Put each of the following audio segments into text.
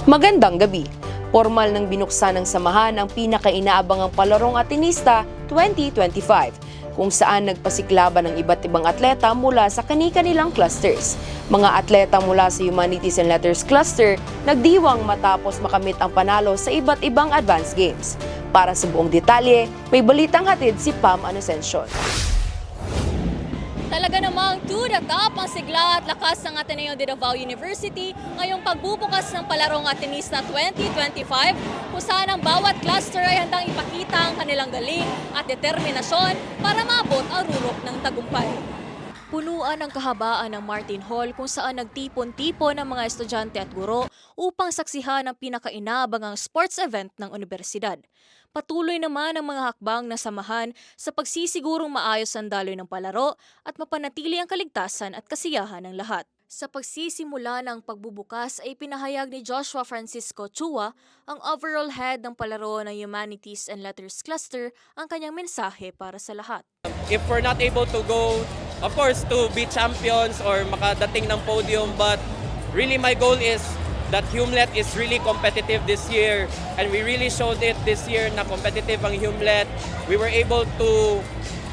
Magandang gabi. Formal nang binuksan ng samahan ang pinakainaabangang palarong Atenista 2025, kung saan nagpasiklaban ng iba't ibang atleta mula sa kani-kanilang clusters. Mga atleta mula sa Humanities and Letters Cluster nagdiwang matapos makamit ang panalo sa iba't ibang advanced games. Para sa buong detalye, may balitang hatid si Pam Inocencion. Talaga namang to the top ang sigla at lakas ng Ateneo de Davao University ngayong pagbubukas ng Palarong Atenista 2025, kung saan ang bawat cluster ay handang ipakita ang kanilang galing at determinasyon para maabot ang rurok ng tagumpay. Punuan ang kahabaan ng Martin Hall kung saan nagtipon-tipon ang mga estudyante at guro upang saksihan ang pinakainabangang sports event ng universidad. Patuloy naman ang mga hakbang na samahan sa pagsisigurong maayos ang daloy ng palaro at mapanatili ang kaligtasan at kasiyahan ng lahat. Sa pagsisimula ng pagbubukas ay pinahayag ni Joshua Francisco Chua, ang overall head ng palaro ng Humanities and Letters Cluster, ang kanyang mensahe para sa lahat. If we're not able to go, of course, to be champions or makadating ng podium, but really my goal is that Humlet is really competitive this year, and we really showed it this year na competitive ang Humlet. We were able to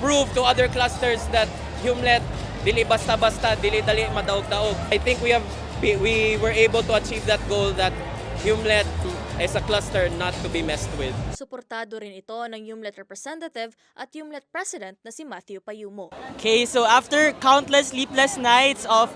prove to other clusters that Humlet dili basta-basta, dili dali madaog-daog. I think we were able to achieve that goal, that Humlet is a cluster not to be messed with. Suportado rin ito ng Humlet representative at Humlet president na si Matthew Payumo. Okay, so after countless sleepless nights of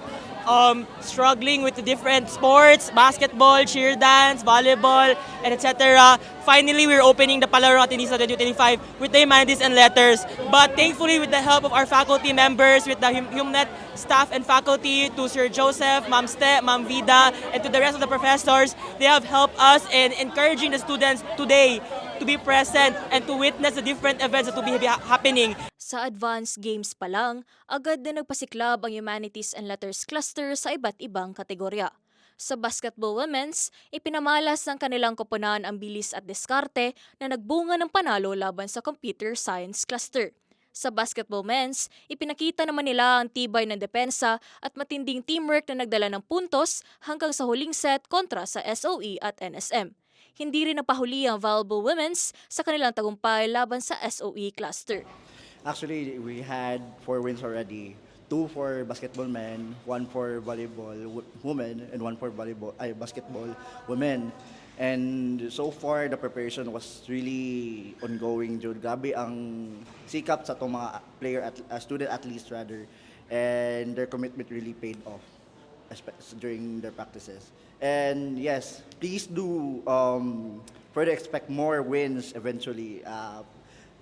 struggling with the different sports, basketball, cheer dance, volleyball, and etc., finally we're opening the Palarong Atenista 2025 with the Humanities and Letters. But thankfully, with the help of our faculty members, with the Humnet staff and faculty, to Sir Joseph, Ma'am Ste, Ma'am Vida, and to the rest of the professors, they have helped us in encouraging the students today to be present and to witness the different events that will be happening. Sa advanced games pa lang, agad na nagpasiklab ang Humanities and Letters Cluster sa iba't ibang kategorya. Sa basketball women's, ipinamalas ng kanilang koponan ang bilis at diskarte na nagbunga ng panalo laban sa Computer Science Cluster. Sa basketball men's, ipinakita naman nila ang tibay ng depensa at matinding teamwork na nagdala ng puntos hanggang sa huling set kontra sa SOE at NSM. Hindi rin napahuli ang volleyball women's sa kanilang tagumpay laban sa SOE cluster. Actually, we had 4 wins already. 2 for basketball men, 1 for volleyball women, and 1 for basketball women. And so far, the preparation was really ongoing. Jud, grabe ang sikap sa itong mga student athletes rather, and their commitment really paid off during their practices. And yes, please do further expect more wins eventually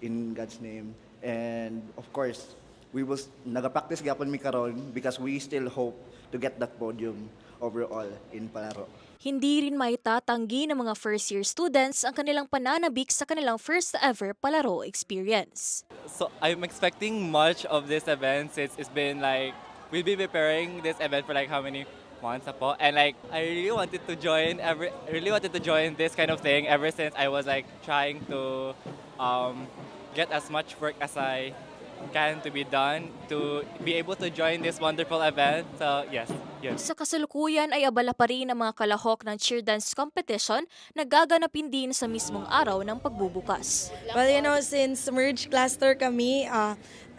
in God's name. And of course, we will nag-practice gapon mi karon because we still hope to get that podium overall in Palaro. Hindi rin maitatanggi ng mga first-year students ang kanilang pananabik sa kanilang first-ever Palaro experience. So I'm expecting much of this event since it's been like, we'll be preparing this event for like how many months apo, and like I really wanted to join this kind of thing ever since I was like trying to get as much work as I can to be done to be able to join this wonderful event. So yes. Sa kasalukuyan ay abala pa rin ang mga kalahok ng cheer dance competition na gaganapin din sa mismong araw ng pagbubukas. Well, since merge cluster kami,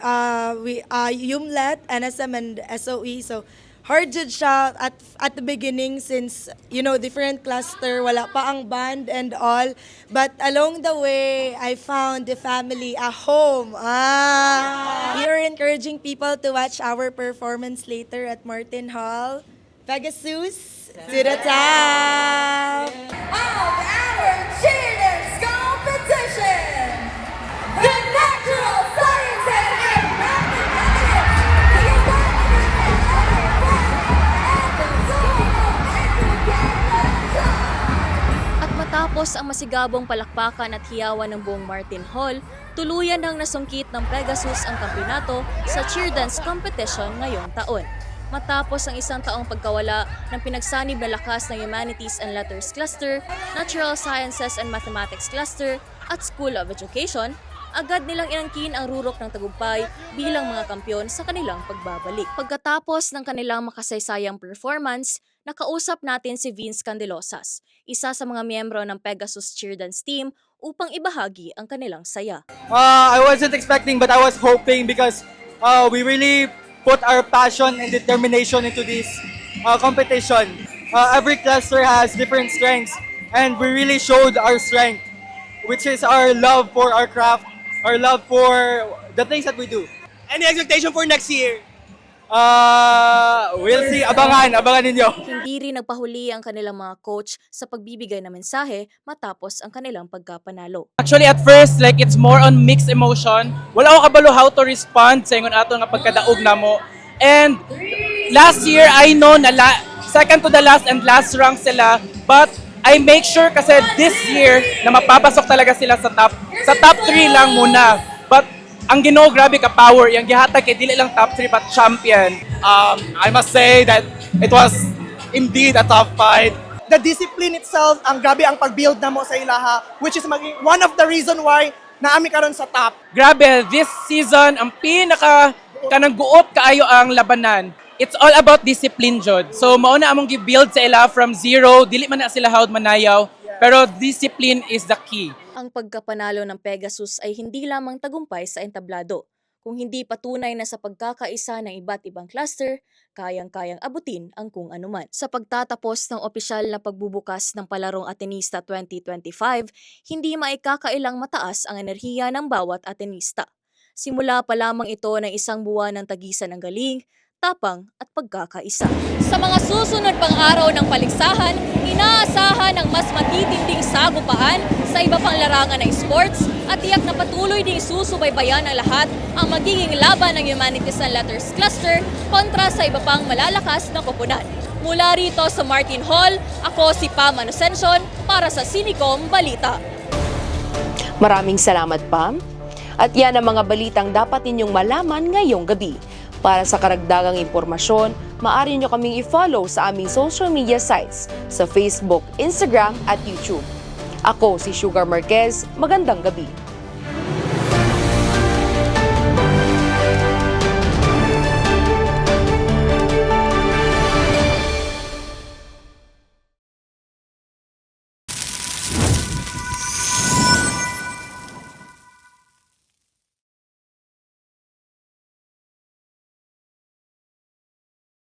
Humlet, NSM, and SOE, so hard jud siya at the beginning since, different cluster, wala pa ang band and all. But along the way, I found the family a home. We are encouraging people to watch our performance later at Martin Hall. Pegasus, to the top! Of our cheerleaders competition, the Natural Sciences and Mathematics. At matapos ang masigabong palakpakan at hiyawan ng buong Martin Hall, tuluyan nang nasungkit ng Pegasus ang kampeonato sa cheer dance competition ngayong taon. Matapos ang isang taong pagkawala ng pinagsanib na lakas ng Humanities and Letters Cluster, Natural Sciences and Mathematics Cluster at School of Education, agad nilang inangkin ang rurok ng tagumpay bilang mga kampyon sa kanilang pagbabalik. Pagkatapos ng kanilang makasaysayang performance, nakausap natin si Vince Candelosas, isa sa mga miyembro ng Pegasus Cheer Dance Team, upang ibahagi ang kanilang saya. I wasn't expecting, but I was hoping because we really put our passion and determination into this competition. Every cluster has different strengths, and we really showed our strength, which is our love for our craft, our love for the things that we do. Any expectation for next year? We'll see. Abangan ninyo. Hindi rin nagpahuli ang kanilang mga coach sa pagbibigay ng mensahe matapos ang kanilang pagkapanalo. Actually, at first, like, it's more on mixed emotion. Wala ako kabalo how to respond sa ingon ato nga pagkadaog namo. And last year, I know na second to the last and last rank sila, but I make sure kasi this year na mapapasok talaga sila sa top 3 lang muna. But ang Ginoo grabe ka power, yung gihatag kay dili lang top 3 but champion. I must say that it was indeed a tough fight. The discipline itself, ang grabe ang pag-build na mo sa ilaha, which is one of the reason why naami karon sa top. Grabe, this season, ang kanang guot kaayo ang labanan. It's all about discipline, Jod. So, mauna among gi-build sa ila from zero, dili man na sila hawd manayaw, pero discipline is the key. Ang pagkapanalo ng Pegasus ay hindi lamang tagumpay sa entablado, kung hindi patunay na sa pagkakaisa ng iba't ibang cluster, kayang-kayang abutin ang kung anuman. Sa pagtatapos ng opisyal na pagbubukas ng Palarong Atenista 2025, hindi maikakailang mataas ang enerhiya ng bawat Atenista. Simula pa lamang ito ng isang buwan ng tagisan ng galing, tapang at pagkakaisa. Sa mga susunod pang araw ng paligsahan, inaasahan ang mas matitinding sagupaan sa iba pang larangan ng sports at tiyak na patuloy ding susubaybayan ng lahat ang magiging laban ng Humanities and Letters Cluster kontra sa iba pang malalakas na koponan. Mula rito sa Martin Hall, ako si Pam Inocencion para sa Sinicom Balita. Maraming salamat, Pam. At yan ang mga balitang dapat ninyong malaman ngayong gabi. Para sa karagdagang impormasyon, maaari nyo kaming i-follow sa aming social media sites sa Facebook, Instagram at YouTube. Ako si Sugar Marquez. Magandang gabi.